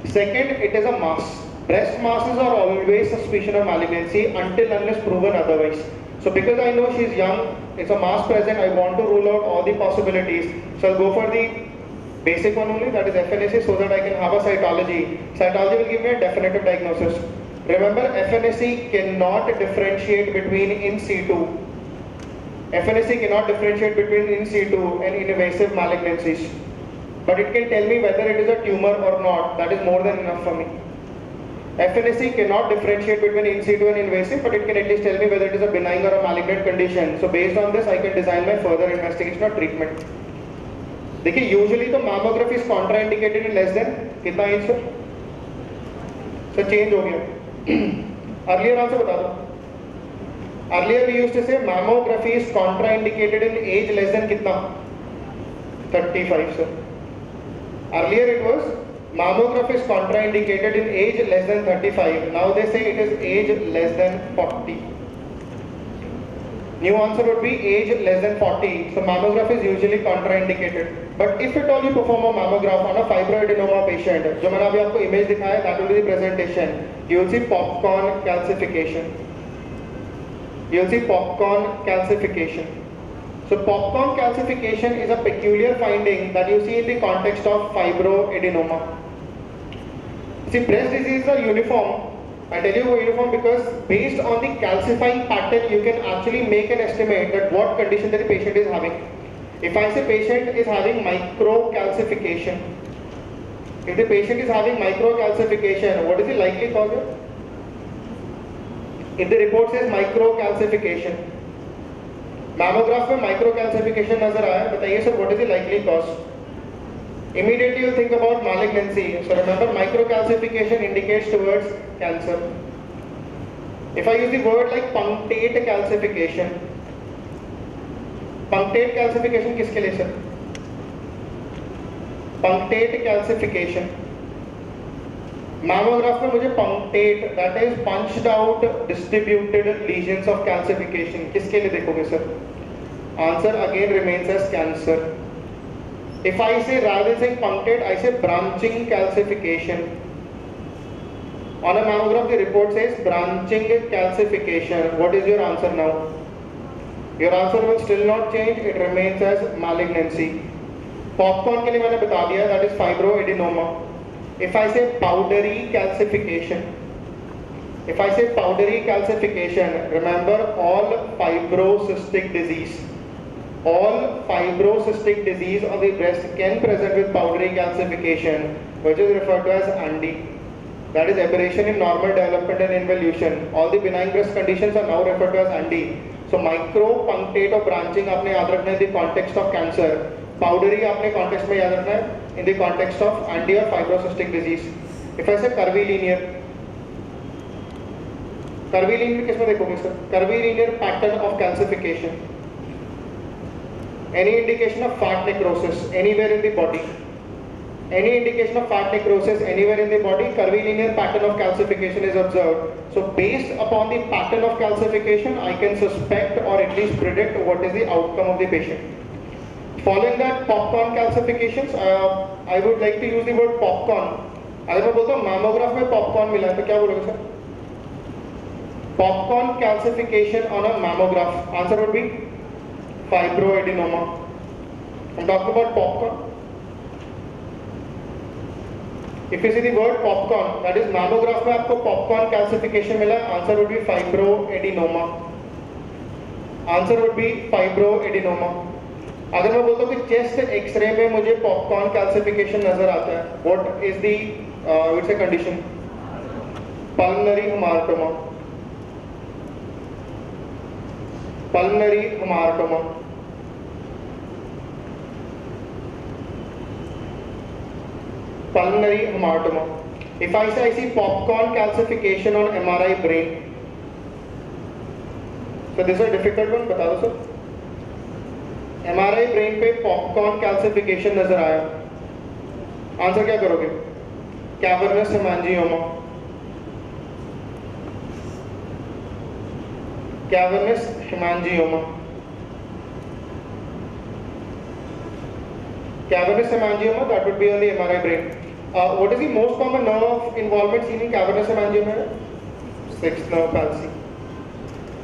Second, it is a mass. Breast masses are always suspicion of malignancy until unless proven otherwise. So because I know she's young, it's a mass present, I want to rule out all the possibilities. So I'll go for the basic one only, that is FNAC, so that I can have a cytology. Cytology will give me a definitive diagnosis. Remember, FNAC cannot differentiate between in situ. FNAC cannot differentiate between in situ and invasive malignancies. But it can tell me whether it is a tumor or not. That is more than enough for me. FNAC cannot differentiate between in situ and invasive, but it can at least tell me whether it is a benign or a malignant condition. So based on this, I can design my further investigation or treatment. देखिए, usually the mammography is contraindicated in less than कितना as sir? Sir change हो गया. Earlier also बता दो. Earlier we used to say mammography is contraindicated in age less than कितना? 35 sir. Earlier it was mammography is contraindicated in age less than 35. Now they say it is age less than 40. New answer would be age less than 40. So mammography is usually contraindicated. But if at all you perform a mammograph on a fibroadenoma patient, जो मैंने अभी आपको image दिखाया, that will be the presentation. You will see popcorn calcification. You will see popcorn calcification. So popcorn calcification is a peculiar finding that you see in the context of fibroadenoma. See, breast diseases are uniform. I tell you uniform because based on the calcifying pattern, you can actually make an estimate that what condition that the patient is having. If I say patient is having microcalcification, if the patient is having microcalcification, what is the likely cause? If the report says microcalcification, mammograph में microcalcification नजर आया, बताइए sir what is the likely cause? Immediately you think about malignancy. So remember, microcalcification indicates towards cancer. If I use the word like punctate calcification, punctate calcification किसके लिए sir? Punctate calcification. Mammograph में मुझे punctate, that is punched out distributed lesions of calcification किसके लिए देखोगे sir? Answer again remains as cancer. If I say rather than saying punctate, I say branching calcification. On a mammograph, the report says branching calcification. What is your answer now? Your answer will still not change. It remains as malignancy. Popcorn के लिए मैंने बता दिया, that is fibroadenoma. If I say powdery calcification, if I say powdery calcification, remember all fibrocystic disease. All fibrocystic disease of the breast can present with powdery calcification, which is referred to as ANDI. That is aberration in normal development and involution. All the benign breast conditions are now referred to as ANDI. So micro, punctate और branching आपने याद रखना है in the context of cancer. Powdery आपने context में याद रखना है in the context of ANDI or fibrocystic disease. If I say curvilinear, curvilinear किसमें देखोगे sir? Curvilinear pattern of calcification. Any indication of fat necrosis anywhere in the body. Any indication of fat necrosis anywhere in the body, curvilinear pattern of calcification is observed. So based upon the pattern of calcification, I can suspect or at least predict what is the outcome of the patient. Following that, popcorn calcifications, I would like to use the word popcorn. अगर मैं बोलता हूँ mammograph में popcorn मिला है तो क्या बोलोगे sir? Popcorn calcification on a mammograph. Answer would be fibroadenoma. I'm talking about popcorn. If you see the word popcorn, that is mammograph में आपको popcorn calcification मिला, answer would be fibroadenoma. Answer would be fibroadenoma. अगर मैं बोलता हूँ कि chest X-ray में मुझे popcorn calcification नजर आता है, what is the it's a condition? Pulmonary hamartoma. Pulmonary hamartoma. Pulmonary hamartoma. If I say I see popcorn calcification on MRI brain, so this is a difficult one. बता दो sir. MRI brain पे popcorn calcification नजर आया. Answer क्या करोगे? Cavernous hemangioma. Cavernous hemangioma. Cavernous hemangioma, that would be on the MRI brain. What is the most common nerve involvement seen in cavernous hemangioma? Sixth nerve palsy.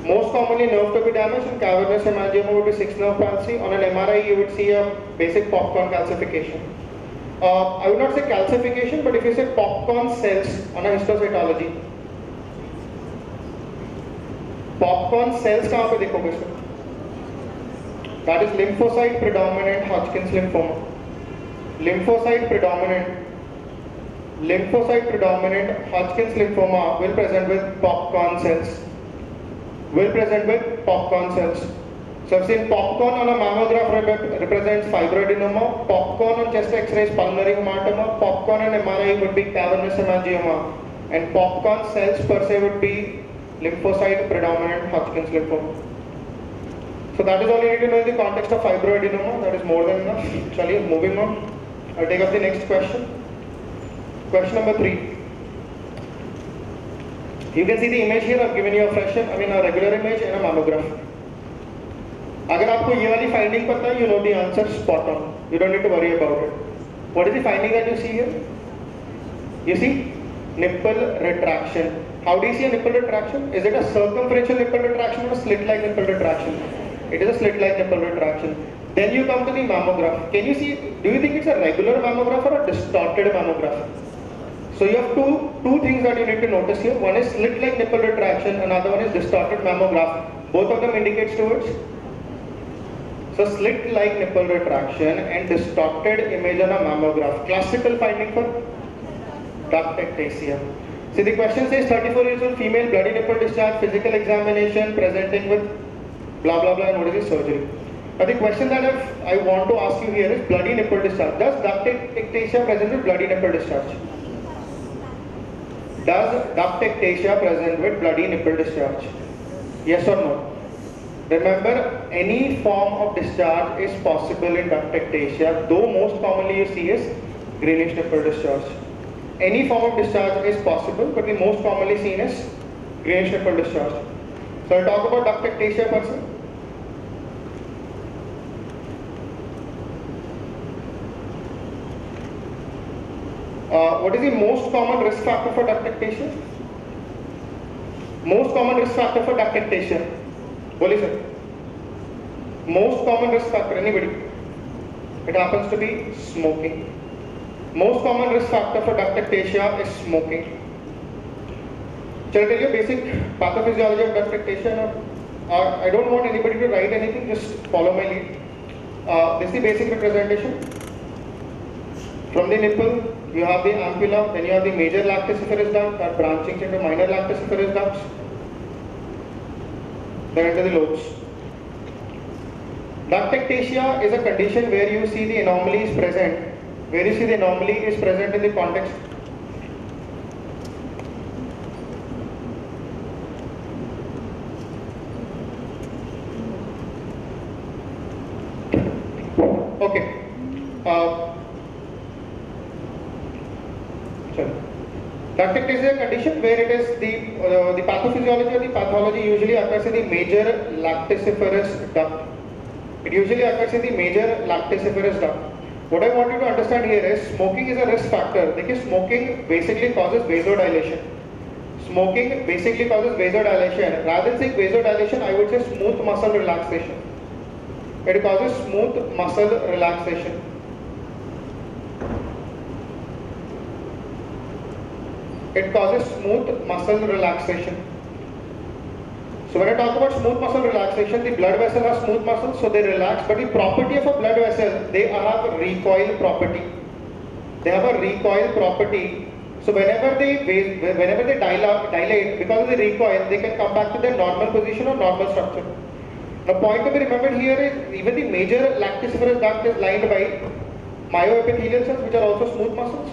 Most commonly nerve to be damaged in cavernous hemangioma would be sixth nerve palsy. On an MRI you would see a basic popcorn calcification. I would not say calcification, but if you say popcorn cells on a histocytology, popcorn cells कहाँ पे देखोगे इसमें? That is lymphocyte predominant Hodgkin's lymphoma. Lymphocyte predominant Hodgkin's lymphoma will present with popcorn cells. So I've seen popcorn on a mammograph represents fibroadenoma, popcorn on chest X-rays pulmonary hematoma, popcorn on MRI would be cavernous hemangioma, and popcorn cells per se would be lymphocyte predominant Hodgkin's lymphoma. So that is all you need to know in the context of fibroadenoma. That is more than enough. Chaliye, moving on. I'll take up the next question. Question number 3. You can see the image here. I've given you a regular image and a mammograph. अगर आपको ये वाली finding पता है, you know the answer spot on. You don't need to worry about it. What is the finding that you see here? You see nipple retraction. How do you see a nipple retraction? Is it a circumferential nipple retraction or a slit-like nipple retraction? It is a slit-like nipple retraction. Then you come to the mammograph. Can you see? Do you think it's a regular mammograph or a distorted mammograph? So you have two things that you need to notice here. One is slit-like nipple retraction. Another one is distorted mammograph. Both of them indicates towards. So slit-like nipple retraction and distorted image on a mammograph. Classical finding for ductectasia. See, the question says 34 years old female, bloody nipple discharge, physical examination, presenting with blah blah blah, and what is the surgery? Now the question that I want to ask you here is bloody nipple discharge. Does ductectasia present with bloody nipple discharge? Does ductectasia present with bloody nipple discharge? Yes or no? Remember, any form of discharge is possible in ductectasia, though most commonly you see is greenish nipple discharge. Any form of discharge is possible, but the most commonly seen is greenish nipple discharge. So I'll talk about ductectasia per se. What is the most common risk factor for ductectasia? Most common risk factor for ductectasia. Boli sir. Most common risk factor, anybody? It happens to be smoking. Most common risk factor for ductectasia is smoking. Shall I tell you basic pathophysiology of ductectasia? I don't want anybody to write anything, just follow my lead. This is the basic representation. From the nipple, you have the ampulla, then you have the major lacticiferous duct that branching into minor lacticiferous ducts, then into the lobes. Ductectasia is a condition where you see the anomaly is present. Where you see the anomaly is present in the context. Okay. Ductectasia is a condition where it is the pathophysiology or the pathology usually occurs in the major lacticiferous duct. It usually occurs in the major lacticiferous duct. What I want you to understand here is smoking is a risk factor because smoking basically causes vasodilation. Smoking basically causes vasodilation. Rather than saying vasodilation, I would say smooth muscle relaxation. It causes smooth muscle relaxation. It causes smooth muscle relaxation. So when I talk about smooth muscle relaxation, the blood vessels are smooth muscles, so they relax. But the property of a blood vessel, they have a recoil property. They have a recoil property. So whenever they dilate, because of the recoil, they can come back to their normal position or normal structure. The point to be remembered here is even the major lacticiferous duct is lined by myoepithelial cells, which are also smooth muscles.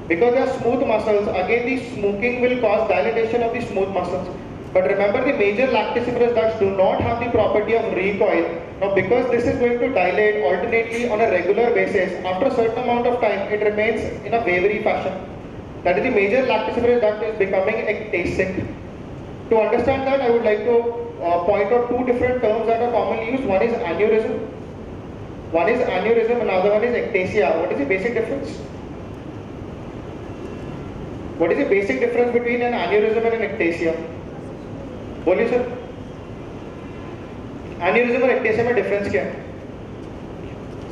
Because they are smooth muscles, again the smoking will cause dilatation of the smooth muscles. But remember, the major lacticiferous ducts do not have the property of recoil. Now because this is going to dilate alternately on a regular basis, after a certain amount of time, it remains in a wavery fashion. That is, the major lacticiferous duct is becoming ectasic. To understand that, I would like to point out two different terms that are commonly used. One is aneurysm, another one is ectasia. What is the basic difference? What is the basic difference between an aneurysm and an ectasia? बोलिए sir, aneurysm और ectasia में difference क्या है?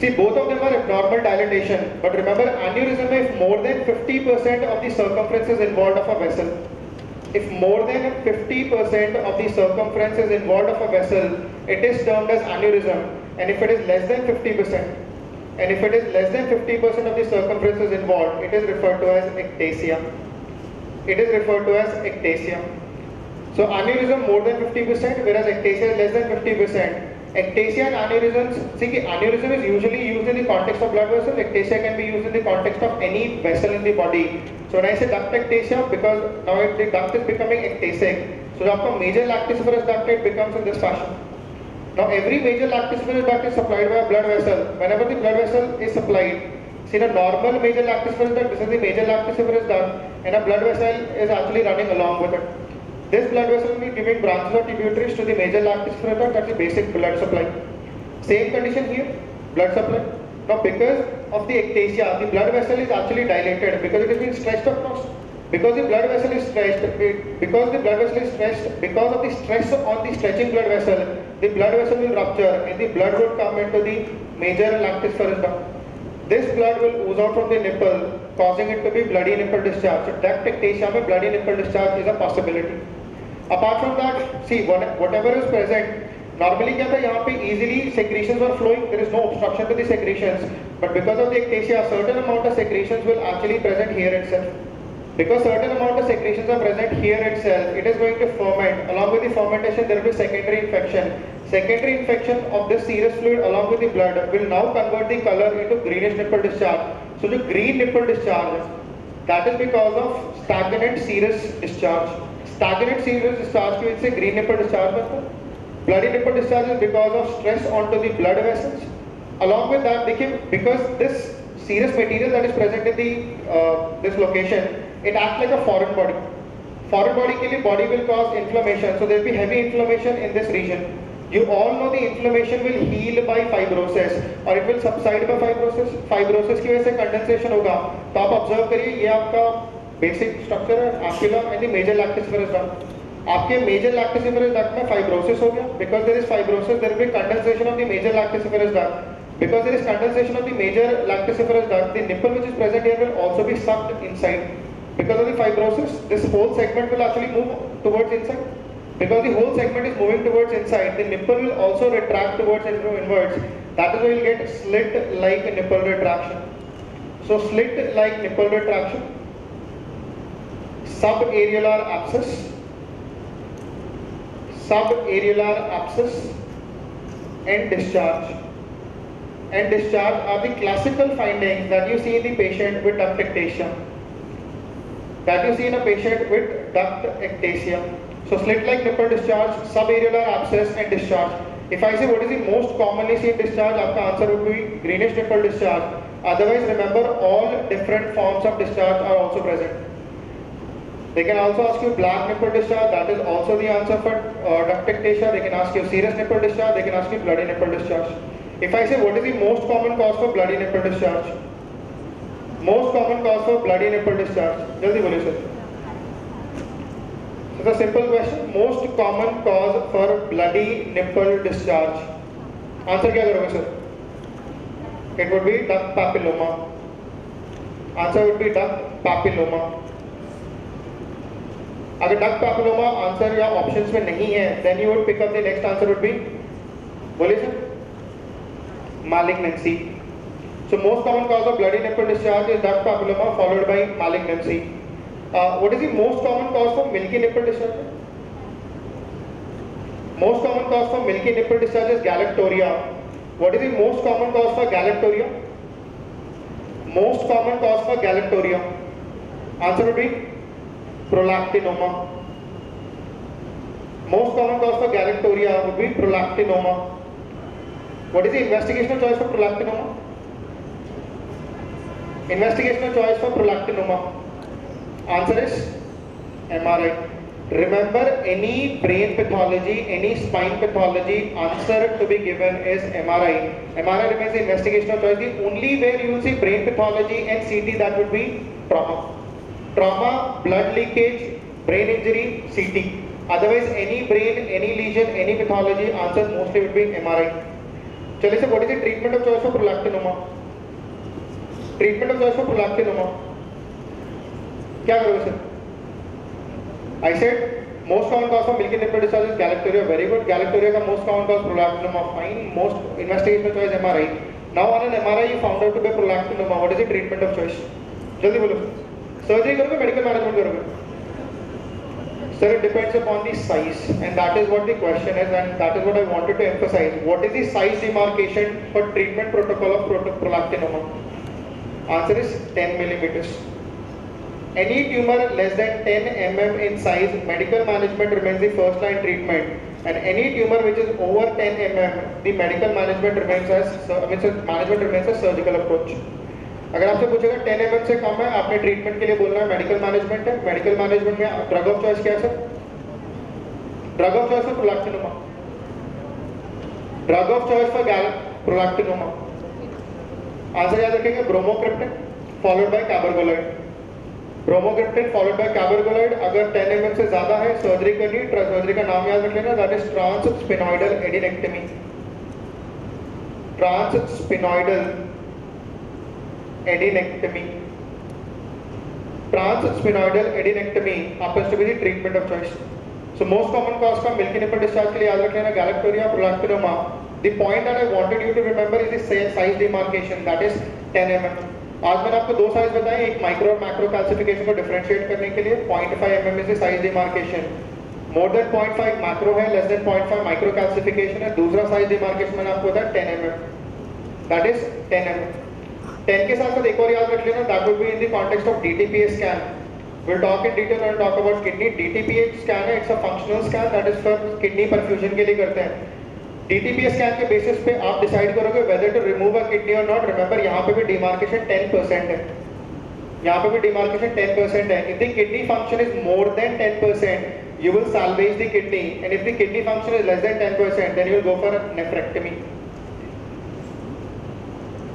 See, both of them are abnormal dilatation, but remember, aneurysm, if more than 50% of the circumference is involved of a vessel, if more than 50% of the circumference is involved of a vessel, it is termed as aneurysm, and if it is less than 50%, and if it is less than 50% of the circumference is involved, it is referred to as ectasia. It is referred to as ectasia. So aneurysm more than 50%, whereas ectasia is less than 50%. Ectasia and aneurysms, see, aneurysm is usually used in the context of blood vessel, ectasia can be used in the context of any vessel in the body. So when I say duct ectasia, because now the duct is becoming ectasic, so after major lactiferous duct, it becomes in this fashion. Now every major lactiferous duct is supplied by a blood vessel. Whenever the blood vessel is supplied, see, in a normal major lactiferous duct, this is the major lactiferous duct, and a blood vessel is actually running along with it. This blood vessel will be giving branches or tributaries to the major lactiferous duct, that's the basic blood supply. Same condition here, blood supply. Now because of the ectasia, the blood vessel is actually dilated because it has been stretched across. Because the blood vessel is stretched, because of the stress on the stretching blood vessel, the blood vessel will rupture and the blood would come into the major lactiferous duct. This blood will ooze out from the nipple, causing it to be bloody nipple discharge. So duct ectasia में bloody nipple discharge is a possibility. Apart from that, see, whatever is present, normally क्या था, यहाँ पे easily secretions are flowing, there is no obstruction to the secretions, but because of the ectasia, certain amount of secretions will actually present here itself. Because certain amount of secretions are present here itself, it is going to ferment. Along with the fermentation, there will be secondary infection. Secondary infection of this serous fluid along with the blood will now convert the color into greenish nipple discharge. So the green nipple discharge, that is because of stagnant serous discharge. Stagnant serous discharge की वजह से green nipple discharge बनता है. Bloody nipple discharge is because of stress onto the blood vessels. Along with that, because this serous material that is present in the this location, it acts like a foreign body. Foreign body के लिए body will cause inflammation, so there will be heavy inflammation in this region. You all know the inflammation will heal by fibrosis और it will subside by fibrosis. Fibrosis की वजह से condensation होगा. तो आप observe करिए, ये आपका basic structure है, ampulla and the major lactiferous duct. आपके major lactiferous duct में fibrosis हो गया. Because there is fibrosis, there will be condensation of the major lactiferous duct. Because there is condensation of the major lactiferous duct, the nipple which is present here will also be sucked inside. Because of the fibrosis, this whole segment will actually move towards inside. Because the whole segment is moving towards inside, the nipple will also retract towards inwards. That is why you will get slit-like nipple retraction. So slit-like nipple retraction, subareolar abscess, and discharge. And discharge are the classical findings that you see in the patient with duct ectasia. That you see in a patient with duct ectasia. So slit-like nipple discharge, subareolar abscess and discharge. If I say what is the most commonly seen discharge, your answer would be greenish nipple discharge. Otherwise, remember, all different forms of discharge are also present. They can also ask you black nipple discharge, that is also the answer for duct ectasia. They can ask you serous nipple discharge, they can ask you bloody nipple discharge. If I say what is the most common cause for bloody nipple discharge? Most common cause for bloody nipple discharge. Jaldi boliye sir. So the simple question, most common cause for bloody nipple discharge. Answer क्या करोगे sir? It would be duct papilloma. Answer would be duct papilloma. अगर duct papilloma answer या options में नहीं है, then you would pick up the next answer would be, बोलिए sir, malignancy. So most common cause of bloody nipple discharge is duct papilloma followed by malignancy. What is the most common cause for milky nipple discharge? Most common cause for milky nipple discharge is galactorrhea. What is the most common cause for galactorrhea? Most common cause for galactorrhea. Answer would be prolactinoma. Most common cause for galactorrhea would be prolactinoma. What is the investigational choice for prolactinoma? Investigational choice for prolactinoma. Answer is MRI. Remember, any brain pathology, any spine pathology, answer to be given is MRI. MRI remains the investigational choice. The only where you will see brain pathology and CT, that would be trauma. trauma, blood leakage, brain injury, CT. Otherwise, any brain, any lesion, any pathology, answers mostly would be MRI. चलिए sir, what is the treatment of choice for prolactinoma? Treatment of choice for prolactinoma. क्या करोगे sir? I said most common cause of milky nipple discharge is galactorrhea. Very good. Galactorrhea का most common cause prolactinoma. Fine. Most investigational choice MRI. Now on an MRI you found out to be prolactinoma. What is the treatment of choice? जल्दी बोलो. Surgery करोगे, medical management करोगे? Sir, it depends upon the size, and that is what the question is, and that is what I wanted to emphasize. What is the size demarcation for treatment protocol of prolactinoma? Answer is 10 millimeters. Any tumor less than 10 mm in size, medical management remains the first line treatment, and any tumor which is over 10 mm, the medical management remains as surgical approach. अगर आपसे पूछेगा 10 mm से कम है, आपने treatment के लिए बोलना है मेडिकल मैनेजमेंट है. मेडिकल मैनेजमेंट में ड्रग ऑफ चॉइस क्या है sir? Drug of choice for prolactinoma. Drug of choice for prolactinoma. Answer याद रखेंगे, bromocriptine followed by cabergoline. Bromocriptine followed by cabergoline. अगर 10 mm से ज्यादा है, सर्जरी करनी. सर्जरी का नाम याद रख लेना, that is transsphenoidal adenectomy. Transsphenoidal adenectomy. Transsphenoidal adenectomy happens to be the treatment of choice. So most common cause का milky nipple discharge के लिए याद रख लेना galactorrhea, prolactinoma. The point that I wanted you to remember is the size demarcation, that is 10 mm. आज मैंने आपको दो साइज बताए, एक माइक्रो और मैक्रो कैल्सिफिकेशन को डिफरेंशिएट करने के लिए. 0.5 mm is the size demarcation. More than 0.5 macro है, लेस देन 0.5 माइक्रो कैल्सिफिकेशन है. दूसरा साइज डिमार्केशन मैंने आपको बताया 10 mm, दैट इज 10 mm. 10 के साथ साथ एक और याद रख लेना, that would be in the context of DTPA scan. Will talk in detail when talk about kidney. DTPA scan है, it's a functional scan, that is for kidney perfusion के लिए करते हैं. DTPA स्कैन के बेसिस पे आप decide करोगे whether to remove a kidney और नॉट. रिमेंबर यहाँ पे भी डिमार्केशन 10% है. यहाँ पे भी डिमार्केशन 10% है. If the kidney function is more than 10%, you will salvage the kidney, and if the kidney function is less than 10%, then you will go for a nephrectomy.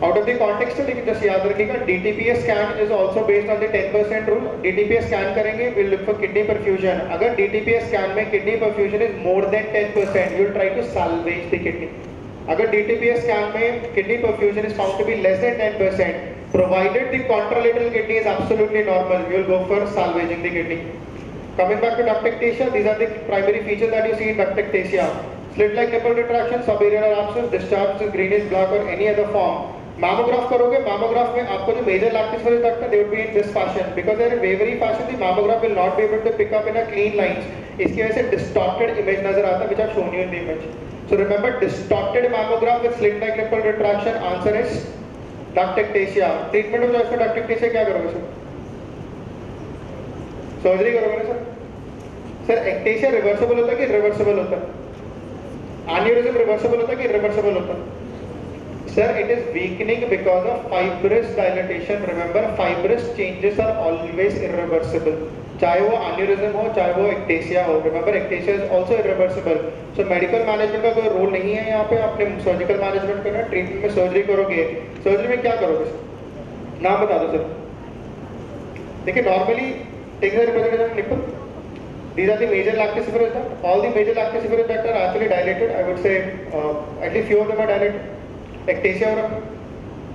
Out of the context, लेकिन just याद रखिएगा, DTPA scan is also based on the 10% rule. DTPA scan करेंगे, we'll look for kidney perfusion. अगर DTPA scan में kidney perfusion is more than 10%, you'll try to salvage the kidney. अगर DTPA scan में kidney perfusion is found to be less than 10%, provided the contralateral kidney is absolutely normal, you'll go for salvaging the kidney. Coming back to ductectasia, these are the primary features that you see in ductectasia. Slit-like nipple retraction, subaerial abscess, discharge greenish black or any other form. मैमोग्राफ करोगे, मैमोग्राफ में आपको जो major लैक्टिसफेरस duct है, they would be in this fashion. Because they are in wavering fashion, the mammograph will not be able to pick up in a clean lines. इसकी वजह से distorted image नजर आता है, which I've shown you in the image. So remember, distorted mammograph with slit-like nipple retraction. Answer is ductectasia. Treatment of choice for ductectasia क्या करोगे sir? Surgery करोगे ना सर? सर ectasia reversible होता है कि irreversible होता है? Aneurysm reversible होता है कि irreversible होता है? Sir, it is weakening because of fibrous dilatation. Remember, fibrous changes are always irreversible. चाहे वो aneurysm हो, चाहे वो ectasia हो. Remember, ectasia is also irreversible. So medical management का कोई रोल नहीं है यहाँ पे. आपने surgical management करना, treatment में surgery करोगे. Surgery में क्या करोगे सर? नाम बता दो सर. देखिए, normally things are represented as nipple. These are the major lactiferous duct. All the major lactiferous duct are actually dilated. I would say at least few of them are dilated. Ectasia,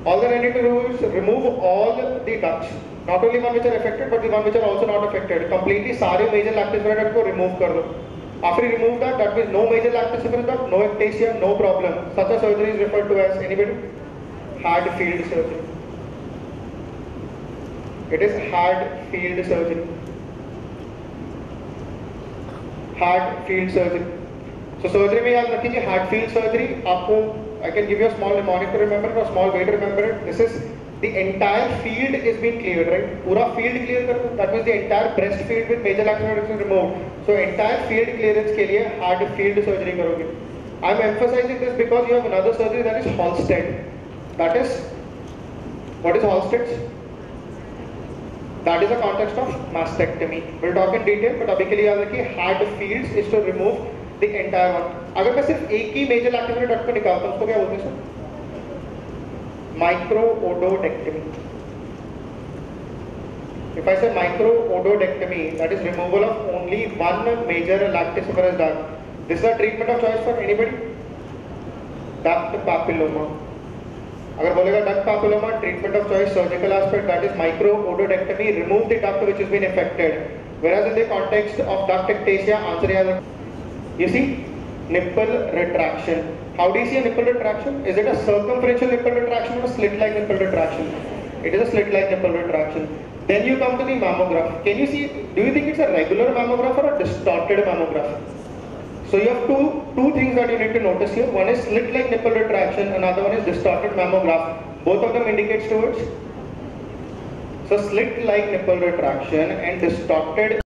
all that I need to do is remove all the ducts, not only one which are affected, but the one which are also not affected. Completely सारे major lactiferous duct को remove कर दो. After you remove that means no major lactiferous duct, no ectasia, no problem. Such a surgery is referred to as anybody? Hadfield surgery. It is Hadfield surgery. Hadfield surgery. So surgery में याद रखिए, Hadfield surgery आपको I can give you a small mnemonic to remember it or a small way to remember it. This is the entire field is being cleared, right? पूरा field clear कर दो. That means the entire breast field with major lactiferous duct removed. So entire field clearance के लिए Hadfield surgery करोगे. I am emphasizing this because you have another surgery that is Halsted. That is, what is Halsted's? That is a context of mastectomy. We'll talk in detail, but अभी के लिए याद रखिए, Hadfield is to remove the entire one. अगर मैं सिर्फ एक ही major lactiferous duct को निकालता हूँ, उसको क्या बोलते हैं sir? माइक्रोओडोडेक्टमी. If I say micro-ododectomy, that is removal of only one major lacticiferous duct. This is a treatment of choice for anybody? Duct papilloma. अगर बोलेगा duct papilloma, treatment of choice, surgical aspect, that is micro-ododectomy, remove the duct which has been affected. Whereas in the context of duct ectasia, answer is, you see, nipple retraction. How do you see a nipple retraction? Is it a circumferential nipple retraction or a slit-like nipple retraction? It is a slit-like nipple retraction. Then you come to the mammograph. Can you see, do you think it's a regular mammograph or a distorted mammograph? So you have two things that you need to notice here. One is slit-like nipple retraction, another one is distorted mammograph. Both of them indicates towards. So slit-like nipple retraction and distorted